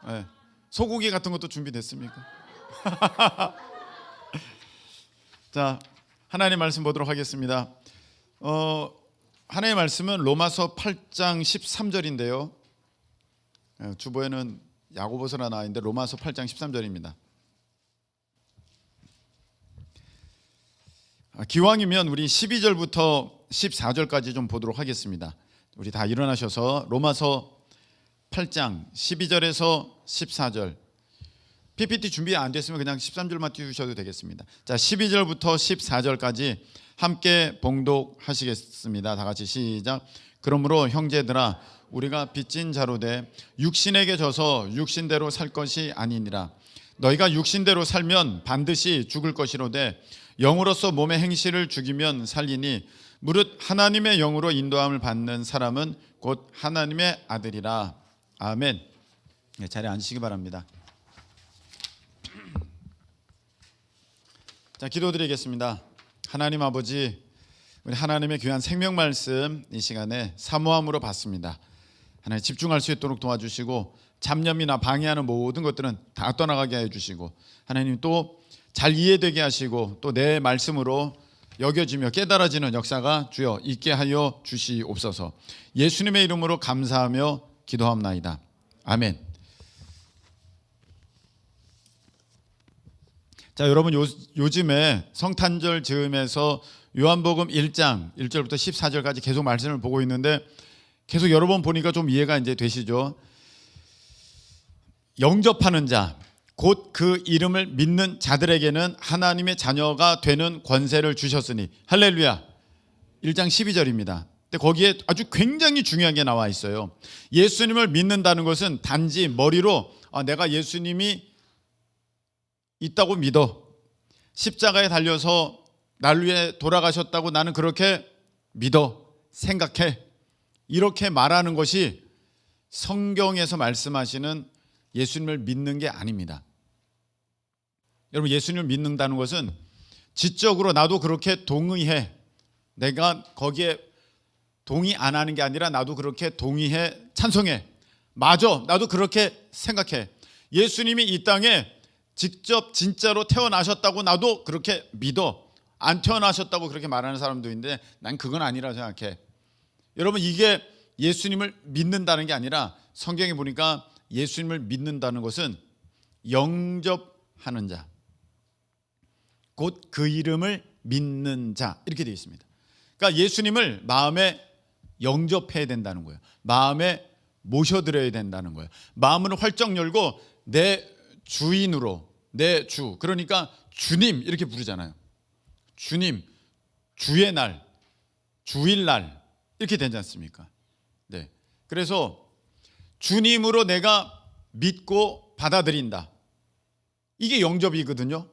네. 소고기 같은 것도 준비됐습니까? 자, 하나님 말씀 보도록 하겠습니다. 하나님의 말씀은 로마서 8장 13절인데요. 주보에는 야고보서라 나와 있는데 로마서 8장 13절입니다. 기왕이면 우리 12절부터 14절까지 좀 보도록 하겠습니다. 우리 다 일어나셔서 로마서 8장 12절에서 14절. PPT 준비 안 됐으면 그냥 13절만 띄우셔도 되겠습니다. 자, 12절부터 14절까지 함께 봉독하시겠습니다. 다 같이 시작. 그러므로 형제들아 우리가 빚진 자로 돼 육신에게 져서 육신대로 살 것이 아니니라. 너희가 육신대로 살면 반드시 죽을 것이로되 영으로서 몸의 행실을 죽이면 살리니 무릇 하나님의 영으로 인도함을 받는 사람은 곧 하나님의 아들이라. 아멘. 네, 자리에 앉으시기 바랍니다. 자, 기도드리겠습니다. 하나님 아버지, 우리 하나님의 귀한 생명 말씀 이 시간에 사모함으로 받습니다. 하나님 집중할 수 있도록 도와주시고 잡념이나 방해하는 모든 것들은 다 떠나가게 해주시고 하나님 또 잘 이해되게 하시고 또 내 말씀으로 여겨지며 깨달아지는 역사가 주여 있게 하여 주시옵소서. 예수님의 이름으로 감사하며 기도합나이다. 아멘. 자, 여러분 요즘에 성탄절 즈음에서 요한복음 1장 1절부터 14절까지 계속 말씀을 보고 있는데 계속 여러 번 보니까 좀 이해가 이제 되시죠? 영접하는 자, 곧 그 이름을 믿는 자들에게는 하나님의 자녀가 되는 권세를 주셨으니 할렐루야. 1장 12절입니다. 근데 거기에 아주 굉장히 중요한 게 나와 있어요. 예수님을 믿는다는 것은 단지 머리로 내가 예수님이 있다고 믿어, 십자가에 달려서 날 위해 돌아가셨다고 나는 그렇게 믿어, 생각해, 이렇게 말하는 것이 성경에서 말씀하시는 예수님을 믿는 게 아닙니다. 여러분, 예수님을 믿는다는 것은 지적으로 나도 그렇게 동의해, 내가 거기에 동의 안 하는 게 아니라 나도 그렇게 동의해, 찬성해, 맞아, 나도 그렇게 생각해. 예수님이 이 땅에 직접 진짜로 태어나셨다고 나도 그렇게 믿어, 안 태어나셨다고 그렇게 말하는 사람도 있는데 난 그건 아니라고 생각해. 여러분, 이게 예수님을 믿는다는 게 아니라 성경에 보니까 예수님을 믿는다는 것은 영접하는 자, 곧 그 이름을 믿는 자, 이렇게 되어 있습니다. 그러니까 예수님을 마음에 영접해야 된다는 거예요. 마음에 모셔드려야 된다는 거예요. 마음을 활짝 열고 내 주인으로, 내 주, 그러니까 주님 이렇게 부르잖아요. 주님, 주의 날, 주일날 이렇게 되지 않습니까? 네. 그래서 주님으로 내가 믿고 받아들인다. 이게 영접이거든요.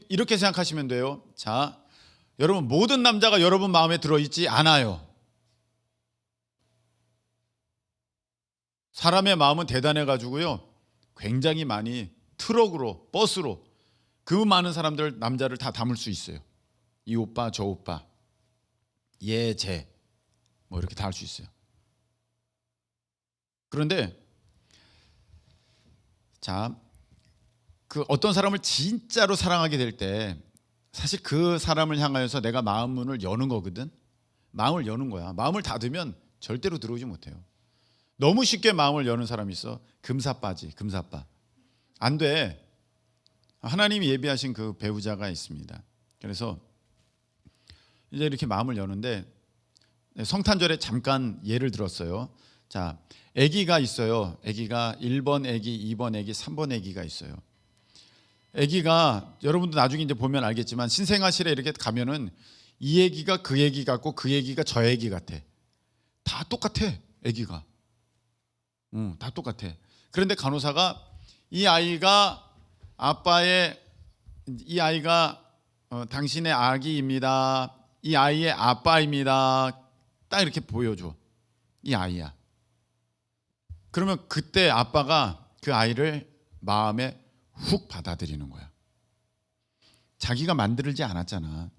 이렇게 생각하시면 돼요. 자, 여러분, 모든 남자가 여러분 마음에 들어있지 않아요. 사람의 마음은 대단해가지고요, 굉장히 많이 트럭으로, 버스로 그 많은 사람들, 남자를 다 담을 수 있어요. 이 오빠, 저 오빠, 얘, 쟤, 뭐 이렇게 다 할 수 있어요. 그런데 자, 그 어떤 사람을 진짜로 사랑하게 될 때 사실 그 사람을 향하여서 내가 마음 문을 여는 거거든. 마음을 여는 거야. 마음을 닫으면 절대로 들어오지 못해요. 너무 쉽게 마음을 여는 사람이 있어. 금사빠지, 금사빠. 안 돼. 하나님이 예비하신 그 배우자가 있습니다. 그래서 이제 이렇게 마음을 여는데 성탄절에 잠깐 예를 들었어요. 자, 아기가 있어요. 아기가 1번 아기, 2번 아기, 3번 아기가 있어요. 아기가, 여러분도 나중에 이제 보면 알겠지만 신생아실에 이렇게 가면은 이 아기가 그 아기 같고 그 아기가 저 아기 같아. 다 똑같아, 아기가. 다 똑같아. 그런데 간호사가 이 아이가 당신의 아기입니다. 이 아이의 아빠입니다. 딱 이렇게 보여줘. 이 아이야. 그러면 그때 아빠가 그 아이를 마음에 훅 받아들이는 거야. 자기가 만들지 않았잖아.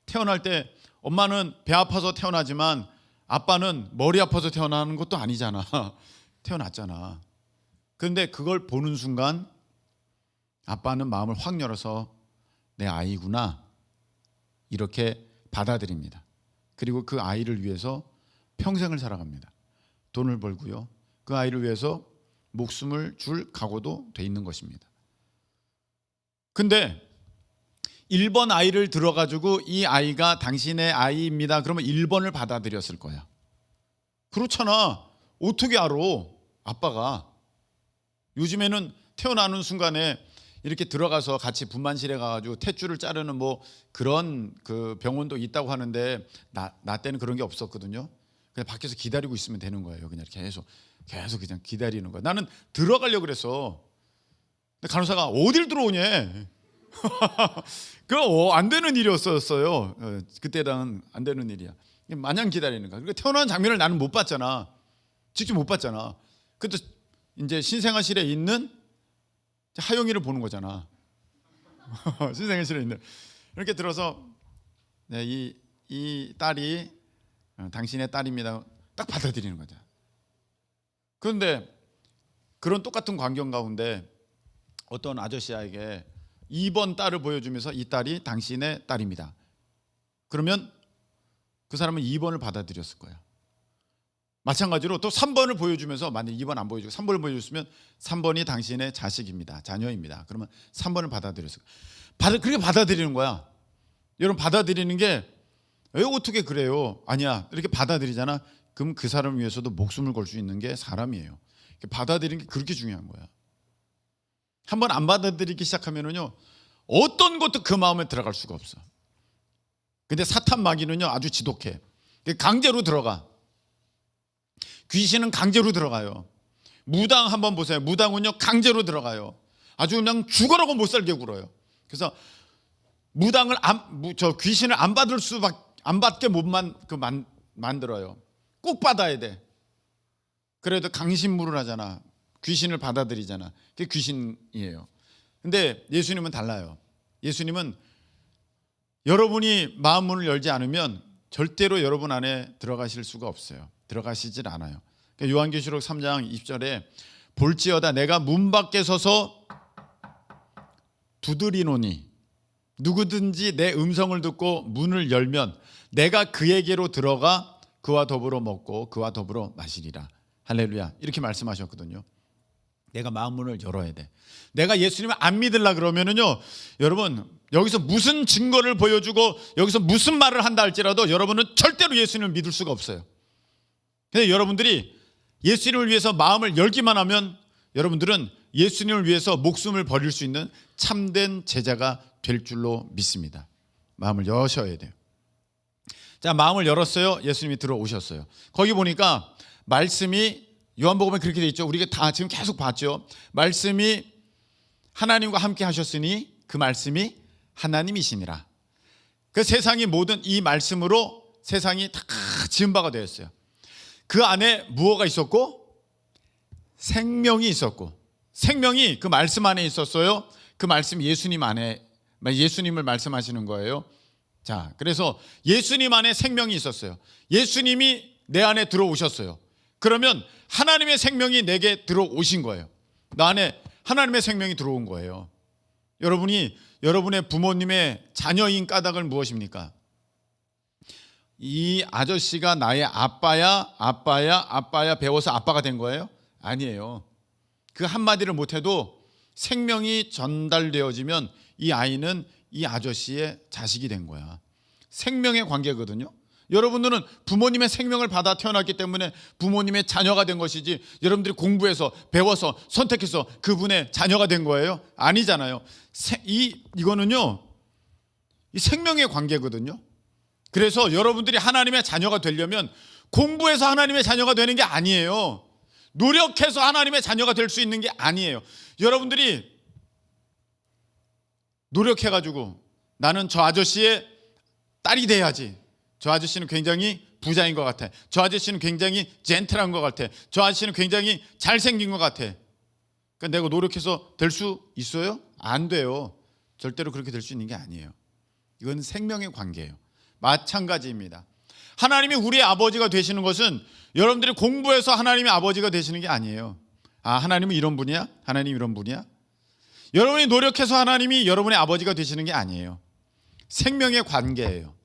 태어날 때 엄마는 배 아파서 태어나지만 아빠는 머리 아파서 태어나는 것도 아니잖아. 태어났잖아. 그런데 그걸 보는 순간 아빠는 마음을 확 열어서 내 아이구나 이렇게 받아들입니다. 그리고 그 아이를 위해서 평생을 살아갑니다. 돈을 벌고요. 그 아이를 위해서 목숨을 줄 각오도 돼 있는 것입니다. 근데 1번 아이를 들어가지고 이 아이가 당신의 아이입니다. 그러면 1번을 받아들였을 거야. 그렇잖아. 어떻게 알아? 아빠가. 요즘에는 태어나는 순간에 이렇게 들어가서 같이 분만실에 가가지고 탯줄을 자르는 뭐 그런 그 병원도 있다고 하는데 나 때는 그런 게 없었거든요. 그냥 밖에서 기다리고 있으면 되는 거예요. 그냥 계속 그냥 기다리는 거야. 나는 들어가려고 그랬어. 근데 간호사가 어딜 들어오냐? 그거 안 되는 일이었어요. 그때는 안 되는 일이야. 마냥 기다리는 거야. 그러니까 태어나는 장면을 나는 못 봤잖아. 직접 못 봤잖아. 그때 이제 신생아실에 있는 하영이를 보는 거잖아. 신생아실에 있는. 이렇게 들어서 네, 이 딸이 당신의 딸입니다. 딱 받아들이는 거죠. 그런데 그런 똑같은 광경 가운데 어떤 아저씨에게 2번 딸을 보여주면서 이 딸이 당신의 딸입니다. 그러면 그 사람은 2번을 받아들였을 거야. 마찬가지로 또 3번을 보여주면서 만약 2번 안 보여주고 3번을 보여줬으면 3번이 당신의 자식입니다. 자녀입니다. 그러면 3번을 받아들였을 거야. 그렇게 받아들이는 거야. 여러분 받아들이는 게 왜 어떻게 그래요? 아니야. 이렇게 받아들이잖아. 그럼 그 사람을 위해서도 목숨을 걸 수 있는 게 사람이에요. 받아들이는 게 그렇게 중요한 거야. 한번 안 받아들이기 시작하면은요 어떤 것도 그 마음에 들어갈 수가 없어. 근데 사탄 마귀는요 아주 지독해. 강제로 들어가. 귀신은 강제로 들어가요. 무당 한번 보세요. 무당은요 강제로 들어가요. 아주 그냥 죽어라고 못 살게 굴어요. 그래서 무당을 귀신을 안 받게 만들어요. 꼭 받아야 돼. 그래도 강신무를 하잖아. 귀신을 받아들이잖아. 그게 귀신이에요. 근데 예수님은 달라요. 예수님은 여러분이 마음문을 열지 않으면 절대로 여러분 안에 들어가실 수가 없어요. 들어가시질 않아요. 그러니까 요한계시록 3장 20절에 볼지어다 내가 문 밖에 서서 두드리노니 누구든지 내 음성을 듣고 문을 열면 내가 그에게로 들어가 그와 더불어 먹고 그와 더불어 마시리라. 할렐루야. 이렇게 말씀하셨거든요. 내가 마음문을 열어야 돼. 내가 예수님을 안 믿으려 그러면은요, 여러분 여기서 무슨 증거를 보여주고 여기서 무슨 말을 한다 할지라도 여러분은 절대로 예수님을 믿을 수가 없어요. 근데 여러분들이 예수님을 위해서 마음을 열기만 하면 여러분들은 예수님을 위해서 목숨을 버릴 수 있는 참된 제자가 될 줄로 믿습니다. 마음을 여셔야 돼요. 자, 마음을 열었어요. 예수님이 들어오셨어요. 거기 보니까 말씀이 요한복음에 그렇게 돼 있죠. 우리가 다 지금 계속 봤죠. 말씀이 하나님과 함께 하셨으니 그 말씀이 하나님이시니라. 그 세상이 모든 이 말씀으로 세상이 다 지은 바가 되었어요. 그 안에 무엇가 있었고 생명이 있었고 생명이 그 말씀 안에 있었어요. 그 말씀 예수님 안에 예수님을 말씀하시는 거예요. 자, 그래서 예수님 안에 생명이 있었어요. 예수님이 내 안에 들어오셨어요. 그러면 하나님의 생명이 내게 들어오신 거예요. 나 안에 하나님의 생명이 들어온 거예요. 여러분이 여러분의 부모님의 자녀인 까닭은 무엇입니까? 이 아저씨가 나의 아빠야 배워서 아빠가 된 거예요? 아니에요. 그 한마디를 못해도 생명이 전달되어지면 이 아이는 이 아저씨의 자식이 된 거야. 생명의 관계거든요. 여러분들은 부모님의 생명을 받아 태어났기 때문에 부모님의 자녀가 된 것이지 여러분들이 공부해서 배워서 선택해서 그분의 자녀가 된 거예요? 아니잖아요. 이거는요 이 생명의 관계거든요. 그래서 여러분들이 하나님의 자녀가 되려면 공부해서 하나님의 자녀가 되는 게 아니에요. 노력해서 하나님의 자녀가 될 수 있는 게 아니에요. 여러분들이 노력해가지고 나는 저 아저씨의 딸이 돼야지. 저 아저씨는 굉장히 부자인 것 같아. 저 아저씨는 굉장히 젠틀한 것 같아. 저 아저씨는 굉장히 잘생긴 것 같아. 그러니까 내가 노력해서 될 수 있어요? 안 돼요. 절대로 그렇게 될 수 있는 게 아니에요. 이건 생명의 관계예요. 마찬가지입니다. 하나님이 우리의 아버지가 되시는 것은 여러분들이 공부해서 하나님의 아버지가 되시는 게 아니에요. 아, 하나님은 이런 분이야? 하나님 이런 분이야? 여러분이 노력해서 하나님이 여러분의 아버지가 되시는 게 아니에요. 생명의 관계예요.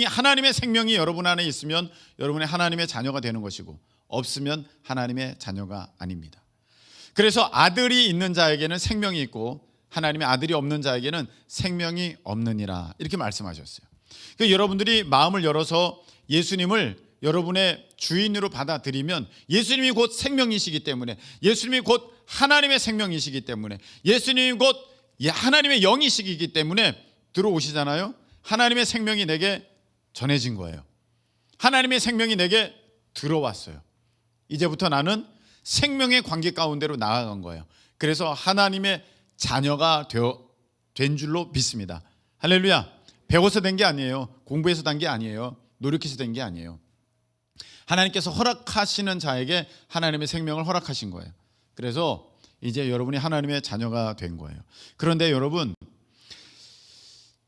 하나님의 생명이 여러분 안에 있으면 여러분의 하나님의 자녀가 되는 것이고, 없으면 하나님의 자녀가 아닙니다. 그래서 아들이 있는 자에게는 생명이 있고 하나님의 아들이 없는 자에게는 생명이 없느니라, 이렇게 말씀하셨어요. 그러니까 여러분들이 마음을 열어서 예수님을 여러분의 주인으로 받아들이면, 예수님이 곧 생명이시기 때문에, 예수님이 곧 하나님의 생명이시기 때문에, 예수님이 곧 하나님의 영이시기 때문에 들어오시잖아요. 하나님의 생명이 내게 전해진 거예요. 하나님의 생명이 내게 들어왔어요. 이제부터 나는 생명의 관계 가운데로 나아간 거예요. 그래서 하나님의 자녀가 된 줄로 믿습니다. 할렐루야. 배워서 된 게 아니에요. 공부해서 된 게 아니에요. 노력해서 된 게 아니에요. 하나님께서 허락하시는 자에게 하나님의 생명을 허락하신 거예요. 그래서 이제 여러분이 하나님의 자녀가 된 거예요. 그런데 여러분,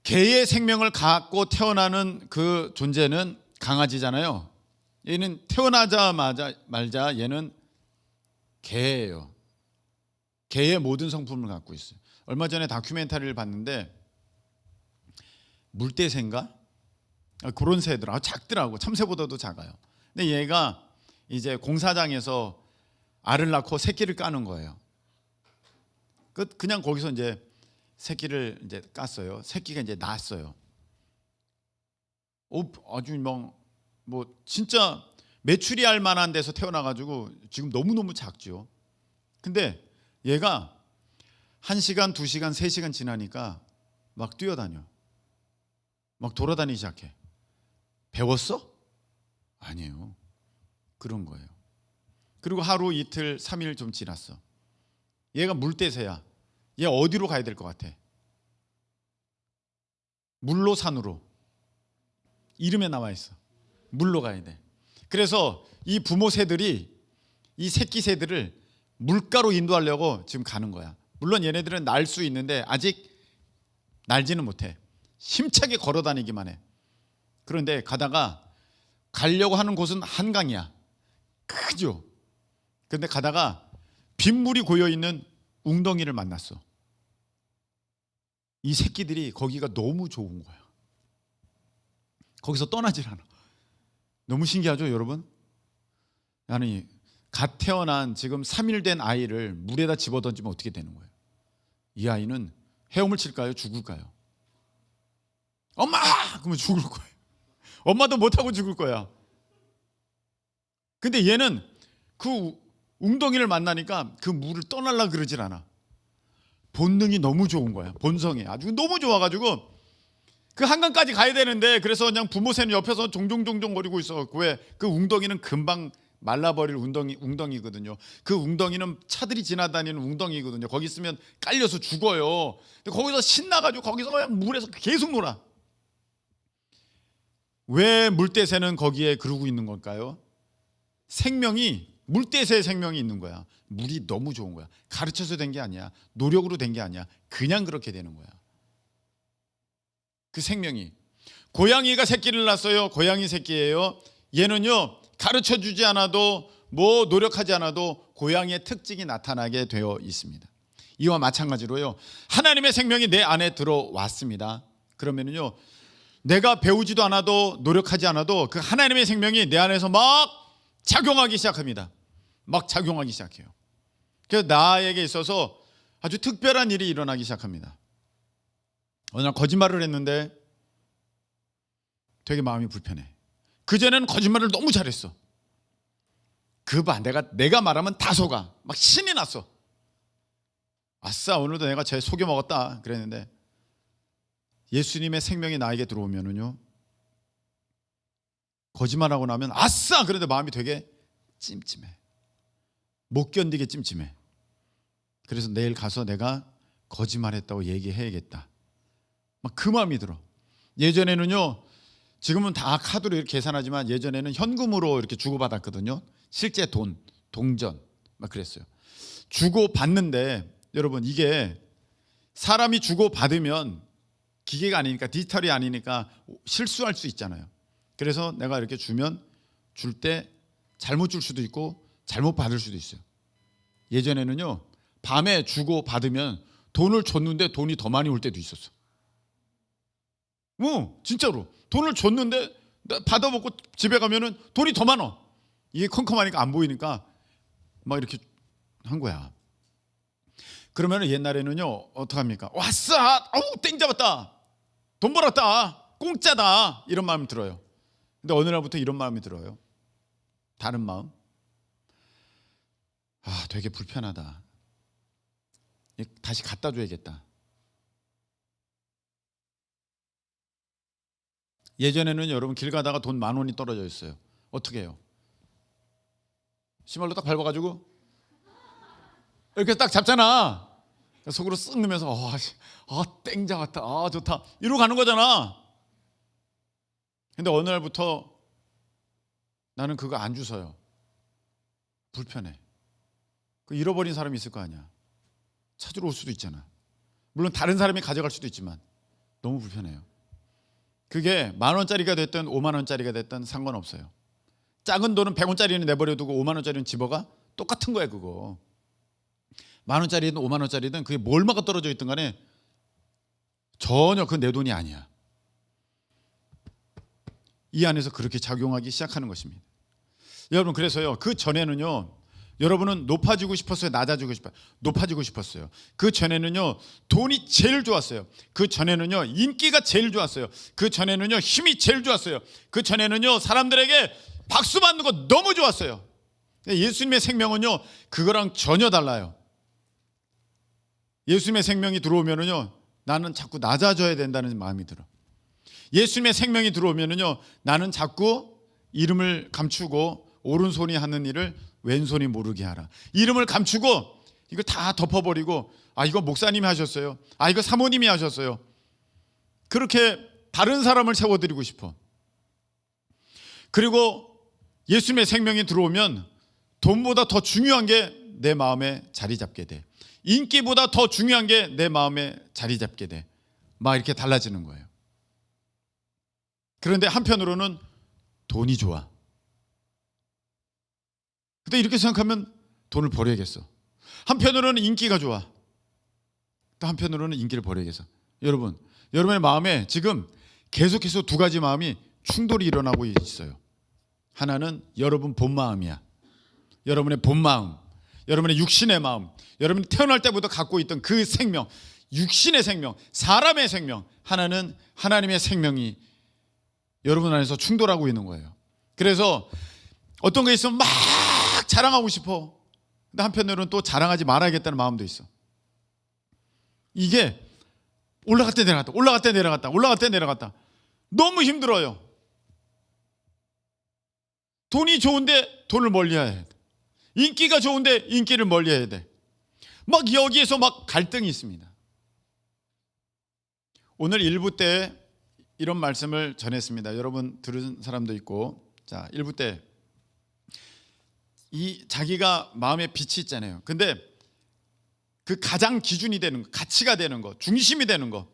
개의 생명을 갖고 태어나는 그 존재는 강아지잖아요. 얘는 태어나자마자 얘는 개예요. 개의 모든 성품을 갖고 있어요. 얼마 전에 다큐멘터리를 봤는데, 물대새인가? 그런 새더라고요. 작더라고. 참새보다도 작아요. 근데 얘가 이제 공사장에서 알을 낳고 새끼를 까는 거예요. 그냥 거기서 이제 새끼를 이제 깠어요. 새끼가 이제 낳았어요. 아주 뭐 진짜 메추리알 만한 데서 태어나가지고 지금 너무너무 작죠. 근데 얘가 1시간, 2시간, 3시간 지나니까 막 뛰어다녀. 막 돌아다니기 시작해. 배웠어? 아니에요. 그런 거예요. 그리고 하루, 이틀, 3일 좀 지났어. 얘가 물대새야. 얘 어디로 가야 될 것 같아? 물로, 산으로. 이름에 나와 있어. 물로 가야 돼. 그래서 이 부모 새들이 이 새끼 새들을 물가로 인도하려고 지금 가는 거야. 물론 얘네들은 날 수 있는데 아직 날지는 못해. 힘차게 걸어 다니기만 해. 그런데 가려고 하는 곳은 한강이야. 크죠. 그런데 가다가 빗물이 고여있는 웅덩이를 만났어. 이 새끼들이 거기가 너무 좋은 거야. 거기서 떠나질 않아. 너무 신기하죠, 여러분? 아니, 갓 태어난 지금 3일 된 아이를 물에다 집어던지면 어떻게 되는 거예요? 이 아이는 헤엄을 칠까요? 죽을까요? 엄마! 그러면 죽을 거예요. 엄마도 못하고 죽을 거야. 근데 얘는 그 웅덩이를 만나니까 그 물을 떠나려고 그러질 않아. 본능이 너무 좋은 거야. 본성이 아주 너무 좋아가지고 그 한강까지 가야 되는데, 그래서 그냥 부모 새는 옆에서 종종종종 거리고 있어. 왜? 그 웅덩이는 금방 말라버릴 웅덩이거든요. 그 웅덩이는 차들이 지나다니는 웅덩이거든요. 거기 있으면 깔려서 죽어요. 근데 거기서 신나가지고 거기서 그냥 물에서 계속 놀아. 왜 물대새는 거기에 그러고 있는 걸까요? 물대새의 생명이 있는 거야. 물이 너무 좋은 거야. 가르쳐서 된 게 아니야. 노력으로 된 게 아니야. 그냥 그렇게 되는 거야. 그 생명이. 고양이가 새끼를 낳았어요. 고양이 새끼예요. 얘는요, 가르쳐 주지 않아도 뭐 노력하지 않아도 고양이의 특징이 나타나게 되어 있습니다. 이와 마찬가지로요, 하나님의 생명이 내 안에 들어왔습니다. 그러면은요, 내가 배우지도 않아도 노력하지 않아도 그 하나님의 생명이 내 안에서 막 작용하기 시작합니다. 막 작용하기 시작해요. 그래서 나에게 있어서 아주 특별한 일이 일어나기 시작합니다. 어느 날 거짓말을 했는데 되게 마음이 불편해. 그전에는 거짓말을 너무 잘했어. 내가 말하면 다 속아. 막 신이 났어. 아싸, 오늘도 내가 쟤 속여 먹었다 그랬는데, 예수님의 생명이 나에게 들어오면은요, 거짓말하고 나면 아싸! 그런데 마음이 되게 찜찜해. 못 견디게 찜찜해. 그래서 내일 가서 내가 거짓말했다고 얘기해야겠다. 막 그 마음이 들어. 예전에는요, 지금은 다 카드로 이렇게 계산하지만 예전에는 현금으로 이렇게 주고받았거든요. 실제 돈, 동전 막 그랬어요. 주고받는데 여러분, 이게 사람이 주고받으면 기계가 아니니까, 디지털이 아니니까 실수할 수 있잖아요. 그래서 내가 이렇게 주면 줄 때 잘못 줄 수도 있고 잘못 받을 수도 있어요. 예전에는요, 밤에 주고 받으면 돈을 줬는데 돈이 더 많이 올 때도 있었어. 진짜로 돈을 줬는데 받아먹고 집에 가면은 돈이 더 많아. 이게 컴컴하니까 안 보이니까 막 이렇게 한 거야. 그러면 옛날에는요, 어떡합니까? 왔어! 어우, 땡 잡았다! 돈 벌었다! 공짜다! 이런 마음이 들어요. 근데 어느 날부터 이런 마음이 들어요. 다른 마음. 되게 불편하다. 다시 갖다 줘야겠다. 예전에는 여러분 길 가다가 돈 10,000원이 떨어져 있어요. 어떻게 해요? 시말로 딱 밟아가지고 이렇게 딱 잡잖아. 속으로 쓱 넣으면서 땡 잡았다. 좋다. 이러고 가는 거잖아. 근데 어느 날부터 나는 그거 안 주워요. 불편해. 그 잃어버린 사람이 있을 거 아니야. 찾으러 올 수도 있잖아. 물론 다른 사람이 가져갈 수도 있지만 너무 불편해요. 그게 10,000원짜리가 됐든 50,000원짜리가 됐든 상관없어요. 작은 돈은 100원짜리는 내버려두고 50,000원짜리는 집어가 똑같은 거야. 그거 10,000원짜리든 50,000원짜리든 그게 뭘 막아 떨어져 있든 간에 전혀 그건 내 돈이 아니야. 이 안에서 그렇게 작용하기 시작하는 것입니다. 여러분, 그래서요, 그 전에는요, 여러분은 높아지고 싶었어요, 낮아지고 싶어요? 높아지고 싶었어요. 그 전에는요, 돈이 제일 좋았어요. 그 전에는요, 인기가 제일 좋았어요. 그 전에는요, 힘이 제일 좋았어요. 그 전에는요, 사람들에게 박수 받는 거 너무 좋았어요. 예수님의 생명은요, 그거랑 전혀 달라요. 예수님의 생명이 들어오면은요, 나는 자꾸 낮아져야 된다는 마음이 들어. 예수님의 생명이 들어오면은요, 나는 자꾸 이름을 감추고 오른손이 하는 일을 왼손이 모르게 하라. 이름을 감추고 이걸 다 덮어버리고, 이거 목사님이 하셨어요. 이거 사모님이 하셨어요. 그렇게 다른 사람을 세워드리고 싶어. 그리고 예수님의 생명이 들어오면 돈보다 더 중요한 게 내 마음에 자리 잡게 돼. 인기보다 더 중요한 게 내 마음에 자리 잡게 돼. 막 이렇게 달라지는 거예요. 그런데 한편으로는 돈이 좋아. 근데 이렇게 생각하면 돈을 버려야겠어. 한편으로는 인기가 좋아. 또 한편으로는 인기를 버려야겠어. 여러분, 여러분의 마음에 지금 계속해서 두 가지 마음이 충돌이 일어나고 있어요. 하나는 여러분 본 마음이야. 여러분의 본 마음, 여러분의 육신의 마음, 여러분이 태어날 때부터 갖고 있던 그 생명, 육신의 생명, 사람의 생명. 하나는 하나님의 생명이 여러분 안에서 충돌하고 있는 거예요. 그래서 어떤 게 있으면 막 자랑하고 싶어. 근데 한편으로는 또 자랑하지 말아야겠다는 마음도 있어. 이게 올라갈 때 내려갔다, 올라갈 때 내려갔다, 올라갈 때 내려갔다. 너무 힘들어요. 돈이 좋은데 돈을 멀리해야 돼. 인기가 좋은데 인기를 멀리해야 돼. 막 여기에서 막 갈등이 있습니다. 오늘 1부 때 이런 말씀을 전했습니다. 여러분 들은 사람도 있고. 자, 1부 때 이 자기가 마음에 빛이 있잖아요. 근데 그 가장 기준이 되는 거, 가치가 되는 거, 중심이 되는 거,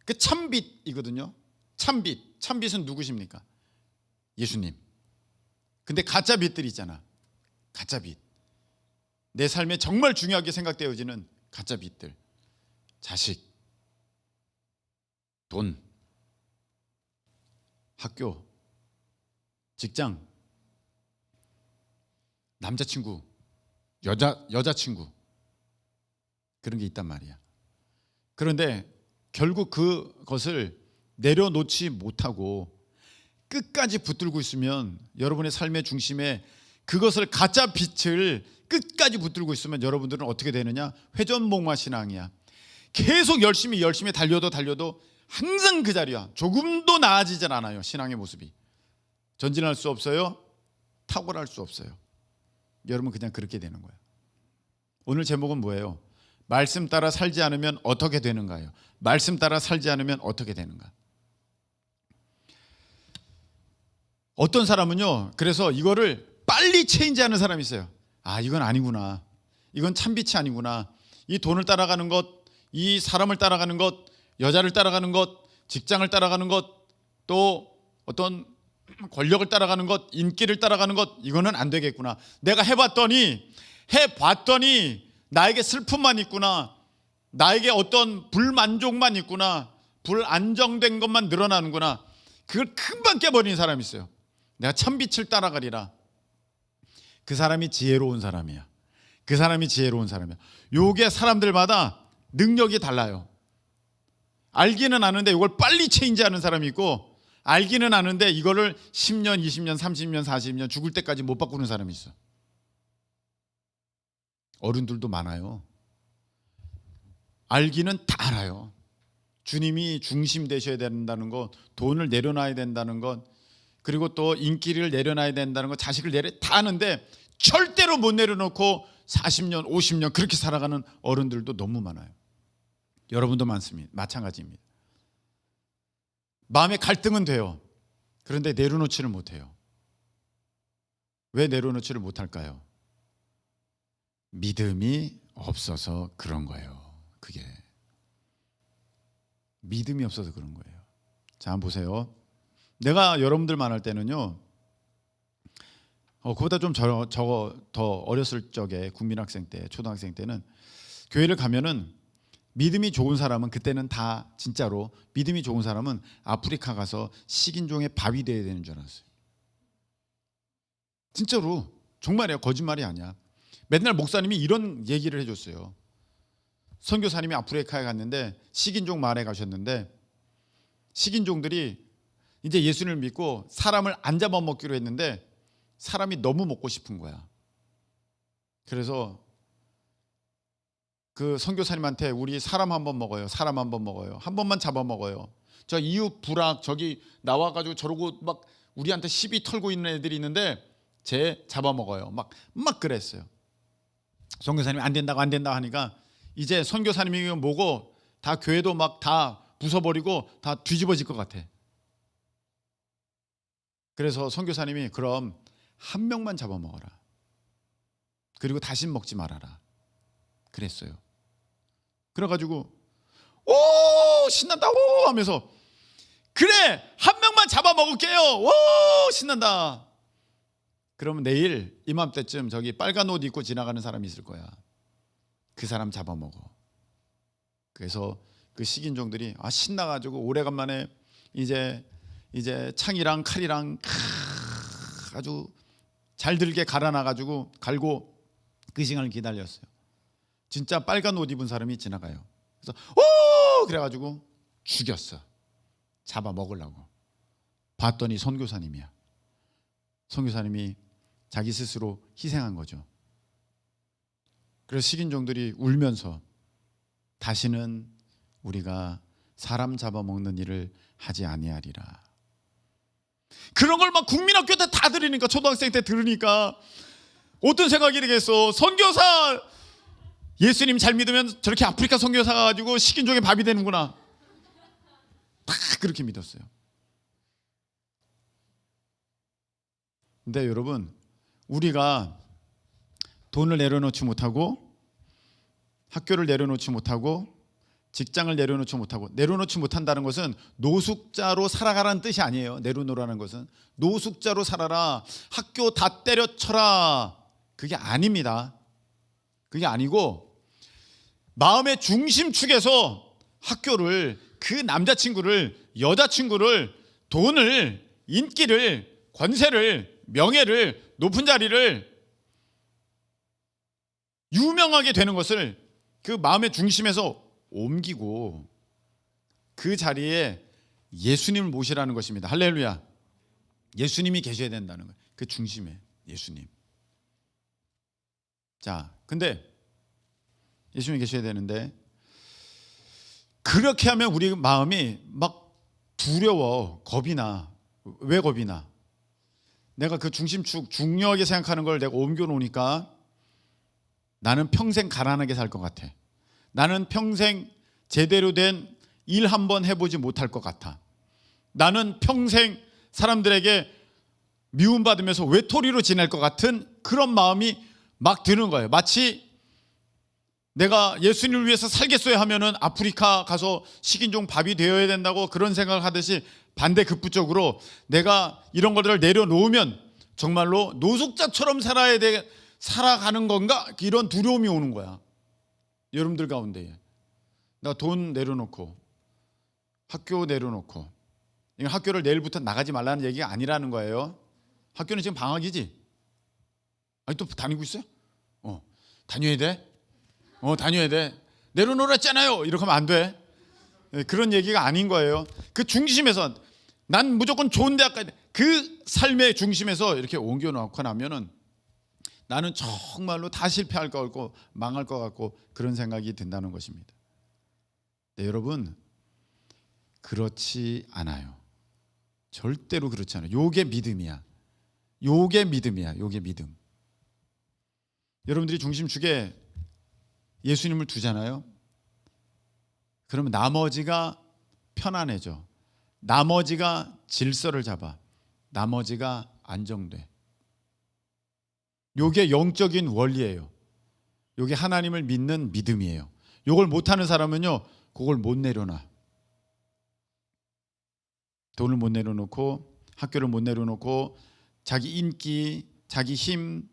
그 참빛이거든요. 참빛. 참빛은 누구십니까? 예수님. 근데 가짜 빛들이 있잖아. 가짜 빛. 내 삶에 정말 중요하게 생각되어지는 가짜 빛들. 자식, 돈, 학교, 직장, 남자친구, 여자친구, 그런 게 있단 말이야. 그런데 결국 그것을 내려놓지 못하고 끝까지 붙들고 있으면, 여러분의 삶의 중심에 그것을 가짜 빛을 끝까지 붙들고 있으면 여러분들은 어떻게 되느냐? 회전목마 신앙이야. 계속 열심히 달려도 항상 그 자리야. 조금도 나아지질 않아요. 신앙의 모습이 전진할 수 없어요. 탁월할 수 없어요. 여러분 그냥 그렇게 되는 거예요. 오늘 제목은 뭐예요? 말씀 따라 살지 않으면 어떻게 되는가요? 말씀 따라 살지 않으면 어떻게 되는가? 어떤 사람은요, 그래서 이거를 빨리 체인지하는 사람이 있어요. 이건 아니구나. 이건 참빛이 아니구나. 이 돈을 따라가는 것, 이 사람을 따라가는 것, 여자를 따라가는 것, 직장을 따라가는 것, 또 어떤 권력을 따라가는 것, 인기를 따라가는 것, 이거는 안 되겠구나. 내가 해봤더니 나에게 슬픔만 있구나. 나에게 어떤 불만족만 있구나. 불안정된 것만 늘어나는구나. 그걸 금방 깨버리는 사람이 있어요. 내가 참빛을 따라가리라. 그 사람이 지혜로운 사람이야. 그 사람이 지혜로운 사람이야. 요게 사람들마다 능력이 달라요. 알기는 아는데 이걸 빨리 체인지하는 사람이 있고, 알기는 아는데 이거를 10년, 20년, 30년, 40년 죽을 때까지 못 바꾸는 사람이 있어. 어른들도 많아요. 알기는 다 알아요. 주님이 중심 되셔야 된다는 것, 돈을 내려놔야 된다는 것, 그리고 또 인기를 내려놔야 된다는 것, 자식을 다 아는데 절대로 못 내려놓고 40년, 50년 그렇게 살아가는 어른들도 너무 많아요. 여러분도 많습니다. 마찬가지입니다. 마음의 갈등은 돼요. 그런데 내려놓지를 못해요. 왜 내려놓지를 못할까요? 믿음이 없어서 그런 거예요. 그게 믿음이 없어서 그런 거예요. 자, 한번 보세요. 내가 여러분들 만날 때는요, 그보다 좀 더 어렸을 적에, 국민학생 때, 초등학생 때는 교회를 가면은 믿음이 좋은 사람은, 그때는 다 진짜로 믿음이 좋은 사람은 아프리카 가서 식인종의 밥이 돼야 되는 줄 알았어요. 진짜로, 정말이야, 거짓말이 아니야. 맨날 목사님이 이런 얘기를 해줬어요. 선교사님이 아프리카에 갔는데 식인종 마을에 가셨는데, 식인종들이 이제 예수님을 믿고 사람을 안 잡아먹기로 했는데 사람이 너무 먹고 싶은 거야. 그래서 그 선교사님한테 우리 사람 한번 먹어요. 사람 한번 먹어요. 한 번만 잡아먹어요. 저 이웃 부락 저기 나와가지고 저러고 막 우리한테 시비 털고 있는 애들이 있는데 쟤 잡아먹어요. 막 그랬어요. 선교사님이 안 된다고 하니까 이제 선교사님이 뭐고 다 교회도 막 다 부숴버리고 다 뒤집어질 것 같아. 그래서 선교사님이 그럼 한 명만 잡아먹어라. 그리고 다시 먹지 말아라. 그랬어요. 그래가지고 오 신난다 오 하면서 그래 한 명만 잡아먹을게요. 오 신난다. 그러면 내일 이맘때쯤 저기 빨간 옷 입고 지나가는 사람이 있을 거야. 그 사람 잡아먹어. 그래서 그 식인종들이 신나가지고 오래간만에 이제 창이랑 칼이랑 아주 잘 들게 갈고 그 시간을 기다렸어요. 진짜 빨간 옷 입은 사람이 지나가요. 그래서 오 그래가지고 죽였어. 잡아먹으려고. 봤더니 선교사님이야. 선교사님이 자기 스스로 희생한 거죠. 그래서 식인종들이 울면서 다시는 우리가 사람 잡아먹는 일을 하지 아니하리라. 그런 걸 막 국민학교 때 다 들으니까, 초등학생 때 들으니까 어떤 생각이 들겠어. 선교사 예수님 잘 믿으면 저렇게 아프리카 선교사 가지고 식인종의 밥이 되는구나. 다 그렇게 믿었어요. 근데 여러분, 우리가 돈을 내려놓지 못하고, 학교를 내려놓지 못하고, 직장을 내려놓지 못한다는 것은 노숙자로 살아가라는 뜻이 아니에요. 내려놓으라는 것은 노숙자로 살아라, 학교 다 때려쳐라, 그게 아닙니다. 그게 아니고 마음의 중심축에서 학교를, 그 남자친구를, 여자친구를, 돈을, 인기를, 권세를, 명예를, 높은 자리를, 유명하게 되는 것을 그 마음의 중심에서 옮기고 그 자리에 예수님을 모시라는 것입니다. 할렐루야. 예수님이 계셔야 된다는 거예요. 그 중심에 예수님. 자, 근데 예수님이 계셔야 되는데 그렇게 하면 우리 마음이 막 두려워, 겁이 나. 왜 겁이 나? 내가 그 중심축 중요하게 생각하는 걸 내가 옮겨 놓으니까 나는 평생 가난하게 살 것 같아. 나는 평생 제대로 된 일 한번 해보지 못할 것 같아. 나는 평생 사람들에게 미움받으면서 외톨이로 지낼 것 같은 그런 마음이 막 드는 거예요. 마치 내가 예수님을 위해서 살겠어야 하면은 아프리카 가서 식인종 밥이 되어야 된다고 그런 생각을 하듯이 반대 급부적으로 내가 이런 것들을 내려놓으면 정말로 노숙자처럼 살아가는 건가? 이런 두려움이 오는 거야. 여러분들 가운데 내가 돈 내려놓고 학교 내려놓고, 이건 학교를 내일부터 나가지 말라는 얘기가 아니라는 거예요. 학교는 지금 방학이지? 아직도 다니고 있어요? 다녀야 돼? 다녀야 돼. 내려놓았잖아요. 이렇게 하면 안 돼. 그런 얘기가 아닌 거예요. 그 중심에서 난 무조건 좋은 대학 가야 돼. 그 삶의 중심에서 이렇게 옮겨놓고 나면은 나는 정말로 다 실패할 것 같고 망할 것 같고 그런 생각이 든다는 것입니다. 네, 여러분, 그렇지 않아요. 절대로 그렇지 않아요. 요게 믿음이야. 요게 믿음이야. 요게 믿음. 여러분들이 중심축에 예수님을 두잖아요. 그러면 나머지가 편안해져. 나머지가 질서를 잡아. 나머지가 안정돼. 요게 영적인 원리예요. 요게 하나님을 믿는 믿음이에요. 요걸 못하는 사람은요, 그걸 못 내려놔. 돈을 못 내려놓고, 학교를 못 내려놓고, 자기 인기, 자기 힘,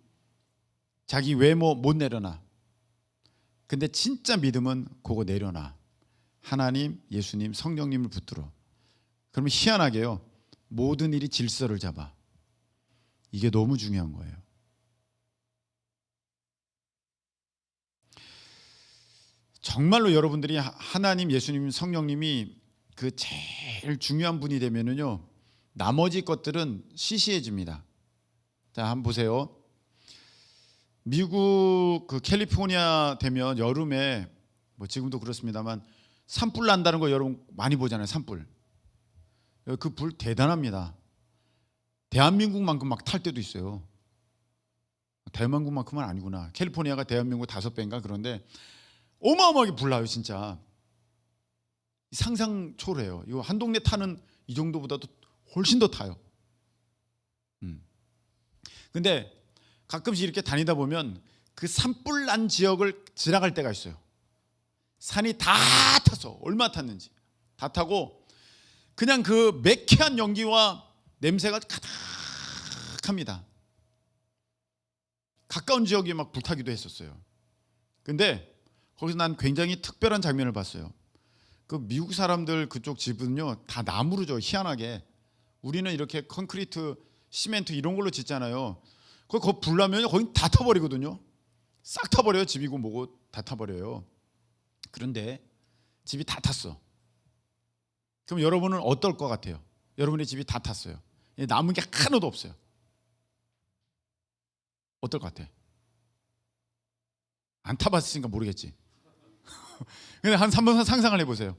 자기 외모 못 내려놔. 근데 진짜 믿음은 그거 내려놔. 하나님, 예수님, 성령님을 붙들어. 그러면 희한하게요, 모든 일이 질서를 잡아. 이게 너무 중요한 거예요. 정말로 여러분들이 하나님, 예수님, 성령님이 그 제일 중요한 분이 되면은요, 나머지 것들은 시시해집니다. 자, 한번 보세요. 미국 그 캘리포니아 되면 여름에, 뭐 지금도 그렇습니다만, 산불 난다는 거 여러분 많이 보잖아요. 산불. 그 불 대단합니다. 대한민국만큼 막 탈 때도 있어요. 대한민국만큼은 아니구나. 캘리포니아가 대한민국 5배인가 그런데 어마어마하게 불나요, 진짜. 상상 초래해요. 이거 한 동네 타는 이 정도보다도 훨씬 더 타요. 근데 가끔씩 이렇게 다니다 보면 그 산불 난 지역을 지나갈 때가 있어요. 산이 다 타서 얼마 탔는지 다 타고 그냥 그 매캐한 연기와 냄새가 가득합니다. 가까운 지역이 막 불타기도 했었어요. 근데 거기서 난 굉장히 특별한 장면을 봤어요. 그 미국 사람들 그쪽 집은요, 다 나무로 져. 희한하게 우리는 이렇게 콘크리트, 시멘트 이런 걸로 짓잖아요. 거기 불 나면 거기 다 타버리거든요. 싹 타버려요. 집이고 뭐고 다 타버려요. 그런데 집이 다 탔어. 그럼 여러분은 어떨 것 같아요? 여러분의 집이 다 탔어요. 남은 게 하나도 없어요. 어떨 것 같아? 안 타봤으니까 모르겠지. 근데 한 3번 상상을 해보세요.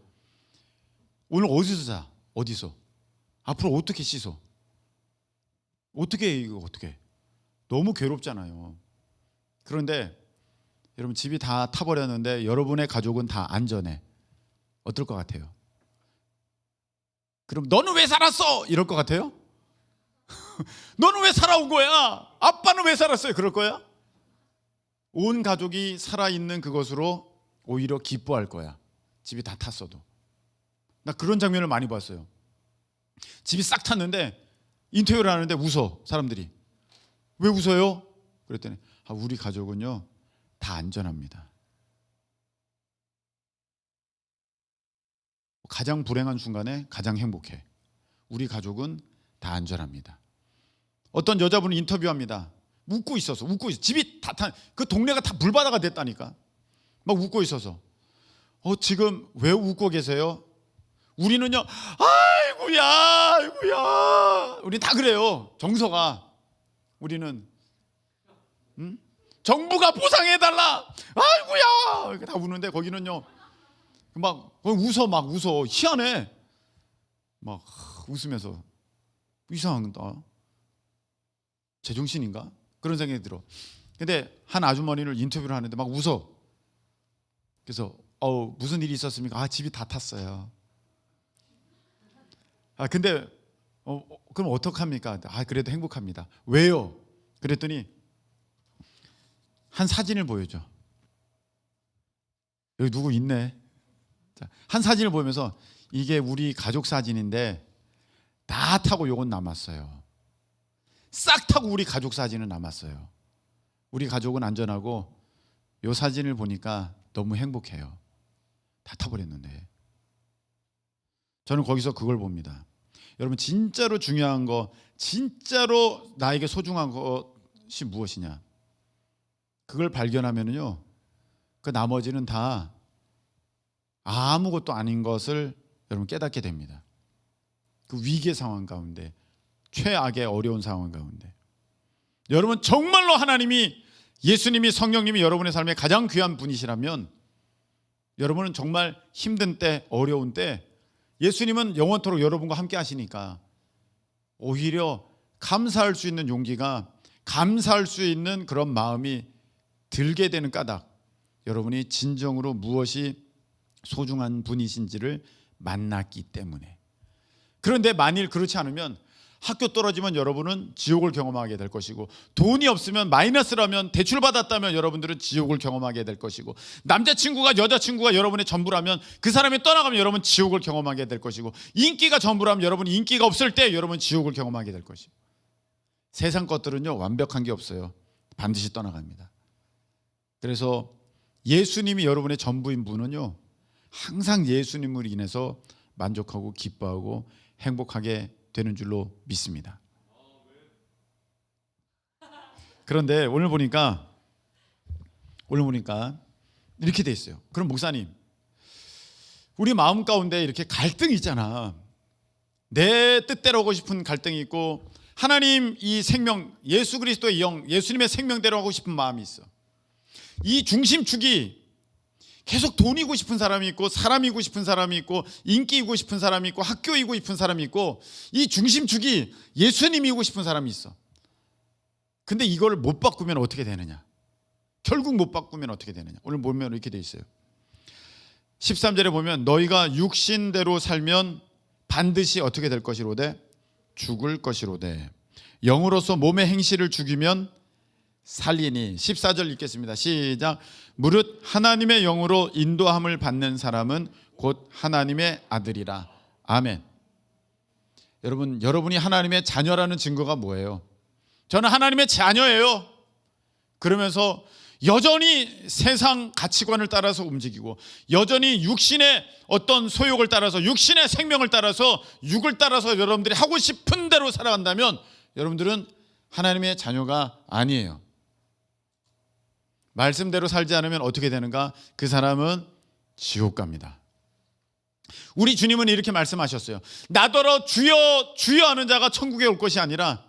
오늘 어디서 자? 어디서? 앞으로 어떻게 씻어? 어떻게? 너무 괴롭잖아요. 그런데 여러분, 집이 다 타버렸는데 여러분의 가족은 다 안전해. 어떨 것 같아요? 그럼 너는 왜 살았어? 이럴 것 같아요? 너는 왜 살아온 거야? 아빠는 왜 살았어요? 그럴 거야? 온 가족이 살아있는 그것으로 오히려 기뻐할 거야. 집이 다 탔어도. 나 그런 장면을 많이 봤어요. 집이 싹 탔는데 인터뷰를 하는데 웃어, 사람들이. 왜 웃어요? 그랬더니 우리 가족은요, 다 안전합니다. 가장 불행한 순간에 가장 행복해. 우리 가족은 다 안전합니다. 어떤 여자분을 인터뷰합니다. 웃고 있어서 집이 다 탄, 그 동네가 다 불바다가 됐다니까. 막 웃고 있어서 지금 왜 웃고 계세요? 우리는요, 아이고야 우리 다 그래요. 정서가. 우리는 정부가 보상해달라, 아이고야 이렇게 다 우는데 거기는요, 막 웃어 희한해. 막 웃으면서 이상하다, 제정신인가? 그런 생각이 들어. 근데 한 아주머니를 인터뷰를 하는데 막 웃어. 그래서 무슨 일이 있었습니까? 집이 다 탔어요. 근데 그럼 어떡합니까? 그래도 행복합니다. 왜요? 그랬더니 한 사진을 보여줘. 여기 누구 있네. 자, 한 사진을 보면서 이게 우리 가족 사진인데 다 타고 요건 남았어요. 싹 타고 우리 가족 사진은 남았어요. 우리 가족은 안전하고 요 사진을 보니까 너무 행복해요. 다 타버렸는데. 저는 거기서 그걸 봅니다. 여러분, 진짜로 중요한 거, 진짜로 나에게 소중한 것이 무엇이냐, 그걸 발견하면요, 그 나머지는 다 아무것도 아닌 것을 여러분 깨닫게 됩니다. 그 위기의 상황 가운데, 최악의 어려운 상황 가운데 여러분, 정말로 하나님이, 예수님이, 성령님이 여러분의 삶에 가장 귀한 분이시라면 여러분은 정말 힘든 때, 어려운 때 예수님은 영원토록 여러분과 함께 하시니까 오히려 감사할 수 있는 용기가, 감사할 수 있는 그런 마음이 들게 되는 까닭, 여러분이 진정으로 무엇이 소중한 분이신지를 만났기 때문에. 그런데 만일 그렇지 않으면 학교 떨어지면 여러분은 지옥을 경험하게 될 것이고, 돈이 없으면, 마이너스라면, 대출받았다면 여러분들은 지옥을 경험하게 될 것이고, 남자친구가, 여자친구가 여러분의 전부라면 그 사람이 떠나가면 여러분 지옥을 경험하게 될 것이고, 인기가 전부라면 여러분 인기가 없을 때 여러분 지옥을 경험하게 될 것이고, 세상 것들은요 완벽한 게 없어요. 반드시 떠나갑니다. 그래서 예수님이 여러분의 전부인 분은요 항상 예수님으로 인해서 만족하고 기뻐하고 행복하게 되는 줄로 믿습니다. 그런데 오늘 보니까 이렇게 돼 있어요. 그럼 목사님, 우리 마음 가운데 이렇게 갈등이 있잖아. 내 뜻대로 하고 싶은 갈등이 있고, 하나님 이 생명, 예수 그리스도의 영, 예수님의 생명대로 하고 싶은 마음이 있어. 이 중심축이 계속 돈이고 싶은 사람이 있고, 사람이고 싶은 사람이 있고, 인기이고 싶은 사람이 있고, 학교이고 싶은 사람이 있고, 이 중심축이 예수님이고 싶은 사람이 있어. 근데 이걸 못 바꾸면 어떻게 되느냐? 결국 못 바꾸면 어떻게 되느냐? 오늘 보면 이렇게 돼 있어요. 13절에 보면 너희가 육신대로 살면 반드시 어떻게 될 것이로되? 죽을 것이로되. 영으로서 몸의 행실을 죽이면 살리니. 14절 읽겠습니다. 시작. 무릇 하나님의 영으로 인도함을 받는 사람은 곧 하나님의 아들이라. 아멘. 여러분, 여러분이 하나님의 자녀라는 증거가 뭐예요? 저는 하나님의 자녀예요. 그러면서 여전히 세상 가치관을 따라서 움직이고, 여전히 육신의 어떤 소욕을 따라서, 육신의 생명을 따라서, 육을 따라서 여러분들이 하고 싶은 대로 살아간다면 여러분들은 하나님의 자녀가 아니에요. 말씀대로 살지 않으면 어떻게 되는가? 그 사람은 지옥 갑니다. 우리 주님은 이렇게 말씀하셨어요. 나더러 주여 주여 하는 자가 천국에 올 것이 아니라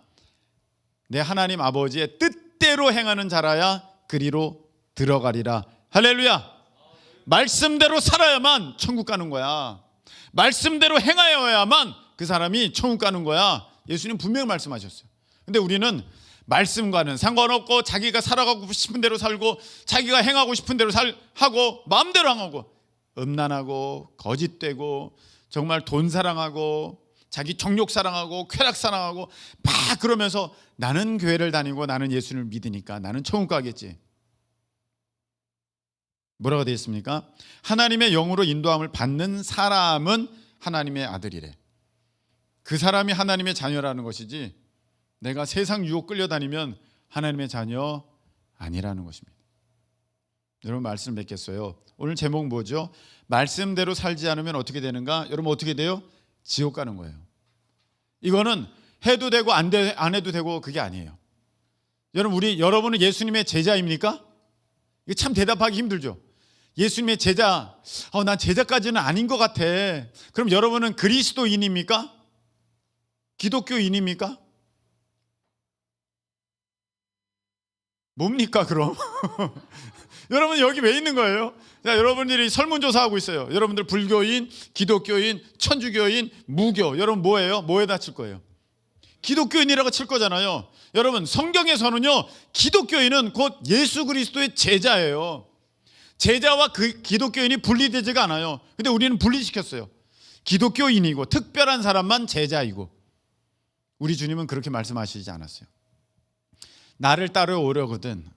내 하나님 아버지의 뜻대로 행하는 자라야 그리로 들어가리라. 할렐루야. 말씀대로 살아야만 천국 가는 거야. 말씀대로 행하여야만 그 사람이 천국 가는 거야. 예수님 분명히 말씀하셨어요. 근데 우리는 말씀과는 상관없고 자기가 살아가고 싶은 대로 살고, 자기가 행하고 싶은 대로 하고, 마음대로 하고, 음란하고 거짓되고, 정말 돈 사랑하고, 자기 정욕 사랑하고, 쾌락 사랑하고 막 그러면서 나는 교회를 다니고 나는 예수님을 믿으니까 나는 천국 가겠지. 뭐라고 되어 있습니까? 하나님의 영으로 인도함을 받는 사람은 하나님의 아들이래. 그 사람이 하나님의 자녀라는 것이지, 내가 세상 유혹 끌려다니면 하나님의 자녀 아니라는 것입니다. 여러분, 말씀 뵙겠어요. 오늘 제목 뭐죠? 말씀대로 살지 않으면 어떻게 되는가? 여러분, 어떻게 돼요? 지옥 가는 거예요. 이거는 해도 되고 안 해도 되고 그게 아니에요. 여러분은 예수님의 제자입니까? 이게 참 대답하기 힘들죠. 예수님의 제자, 난 제자까지는 아닌 것 같아. 그럼 여러분은 그리스도인입니까? 기독교인입니까? 뭡니까 그럼? 여러분 여기 왜 있는 거예요? 자, 여러분들이 설문조사하고 있어요. 여러분들 불교인, 기독교인, 천주교인, 무교, 여러분 뭐예요? 뭐에다 칠 거예요? 기독교인이라고 칠 거잖아요. 여러분, 성경에서는요 기독교인은 곧 예수 그리스도의 제자예요. 제자와 그 기독교인이 분리되지가 않아요. 근데 우리는 분리시켰어요. 기독교인이고 특별한 사람만 제자이고. 우리 주님은 그렇게 말씀하시지 않았어요. 나를 따라오려거든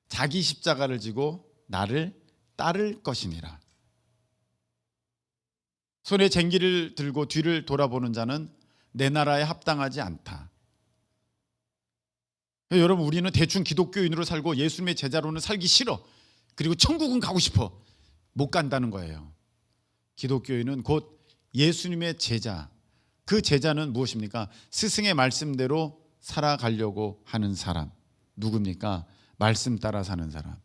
자기 십자가를 지고 나를 따를 것이니라. 손에 쟁기를 들고 뒤를 돌아보는 자는 내 나라에 합당하지 않다. 여러분, 우리는 대충 기독교인으로 살고 예수님의 제자로는 살기 싫어. 그리고 천국은 가고 싶어. 못 간다는 거예요. 기독교인은 곧 예수님의 제자. 그 제자는 무엇입니까? 스승의 말씀대로 살아가려고 하는 사람. 누굽니까? 말씀 따라 사는 사람,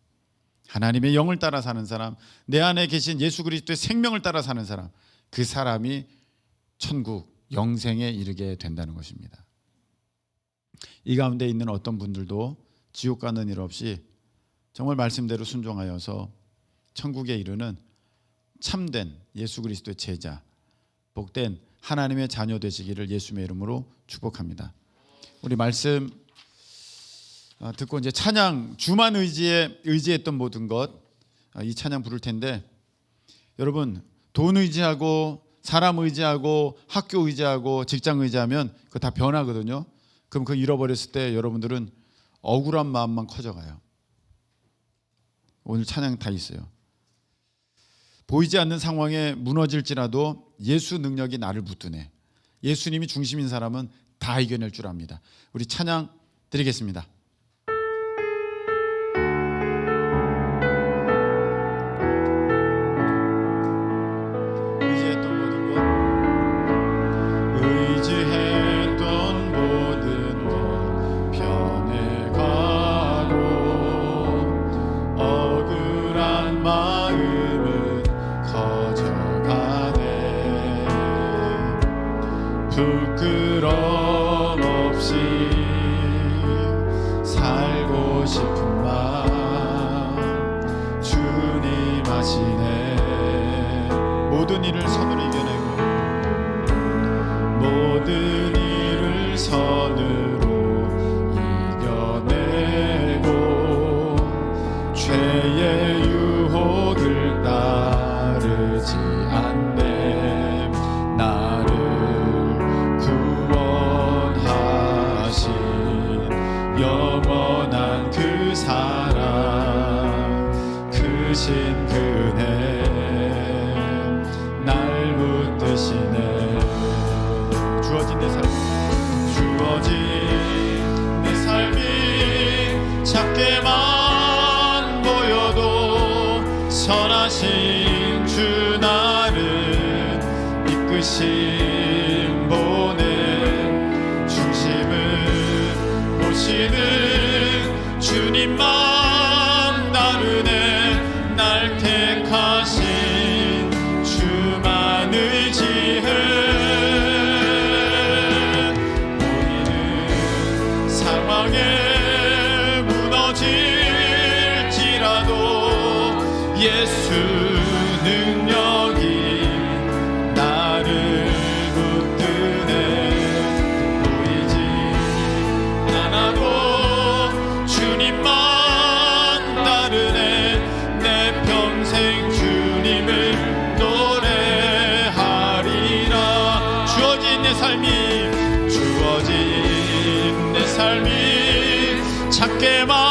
하나님의 영을 따라 사는 사람, 내 안에 계신 예수 그리스도의 생명을 따라 사는 사람, 그 사람이 천국 영생에 이르게 된다는 것입니다. 이 가운데 있는 어떤 분들도 지옥 가는 일 없이 정말 말씀대로 순종하여서 천국에 이르는 참된 예수 그리스도의 제자, 복된 하나님의 자녀 되시기를 예수님의 이름으로 축복합니다. 우리 말씀 듣고 이제 찬양, 주만 의지했던 모든 것, 이 찬양 부를 텐데, 여러분, 돈 의지하고 사람 의지하고 학교 의지하고 직장 의지하면 그거 다 변하거든요. 그럼 그거 잃어버렸을 때 여러분들은 억울한 마음만 커져가요. 오늘 찬양 다 있어요. 보이지 않는 상황에 무너질지라도 예수 능력이 나를 붙드네. 예수님이 중심인 사람은 다 이겨낼 줄 압니다. 우리 찬양 드리겠습니다. 부끄럼 없이 살고 싶은 마음 주님 아시네. 모든 일을 선으로 이겨내고 모든 일을 선으로 이겨내고 죄의 유혹을 따르지 않네. 나를 영원한 그 사랑 크신 그네 날 붙드시네. 주어진 내 삶, 주어진 내 삶이 작게만 보여도 선하신 주 나를 이끄신 보내 중심을 보시는 주님만 나르네. 날 택하신 주만 의지해. 우리는 상황에 무너질지라도 예수 능력이 나를 붙드네. 보이지 않아도 주님만 따르네. 내 평생 주님을 노래하리라. 주어진 내 삶이 작게만